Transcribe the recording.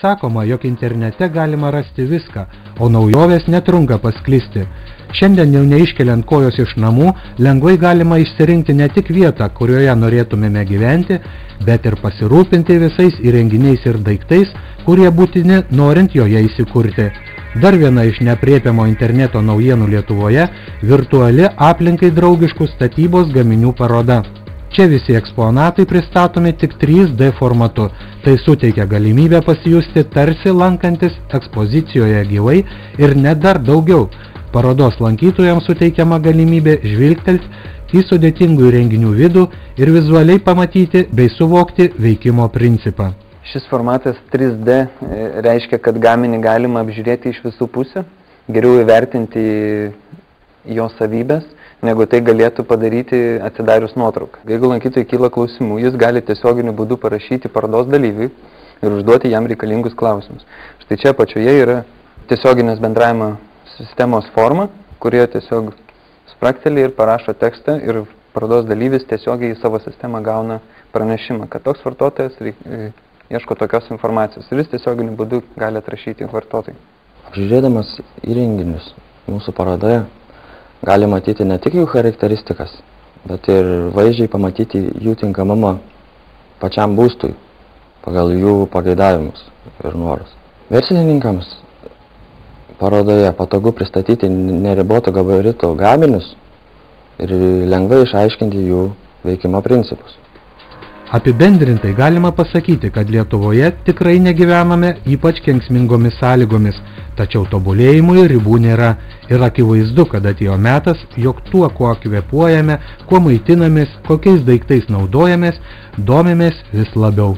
Sakoma, jog internete galima rasti viską, o naujovės netrunka pasklisti. Šiandien jau neiškeliant kojos iš namų, lengvai galima išsirinkti ne tik vietą, kurioje norėtumėme gyventi, bet ir pasirūpinti visais įrenginiais ir daiktais, kurie būtini norint joje įsikurti. Dar viena iš neaprėpiamo interneto naujienų Lietuvoje – virtuali aplinkai draugiškų statybos gaminių paroda. Čia visi eksponatai pristatomi tik 3D formatu, tai suteikia galimybę pasijusti tarsi lankantis ekspozicijoje gyvai ir net dar daugiau. Parodos lankytojams suteikiama galimybė žvilgtelti į sudėtingų įrenginių vidų ir vizualiai pamatyti bei suvokti veikimo principą. Šis formatas 3D reiškia, kad gaminį galima apžiūrėti iš visų pusių, geriau įvertinti jo savybės, negu tai galėtų padaryti atsidarius nuotrauką. Jeigu lankytojui kyla klausimų, jis gali tiesioginiu būdu parašyti parodos dalyviui ir užduoti jam reikalingus klausimus. Štai čia apačioje yra tiesioginės bendravimo sistemos forma, kurie tiesiog sprakteli ir parašo tekstą ir parodos dalyvis tiesiogiai į savo sistemą gauna pranešimą, kad toks vartotojas ieško tokios informacijos ir jis tiesioginiu būdu gali atrašyti vartotojui. Apžiūrėdamas įrenginius mūsų parodoje gali matyti ne tik jų charakteristikas, bet ir vaizdžiai pamatyti jų tinkamumą pačiam būstui pagal jų pageidavimus ir norus. Verslininkams parodoje patogu pristatyti neriboto gabarito gaminius ir lengvai išaiškinti jų veikimo principus. Apibendrintai galima pasakyti, kad Lietuvoje tikrai negyvename ypač kenksmingomis sąlygomis, tačiau tobulėjimui ribų nėra ir akivaizdu, kad atėjo metas, jog tuo, kuo kvėpuojame, kuo maitinamės, kokiais daiktais naudojamės, domimės vis labiau.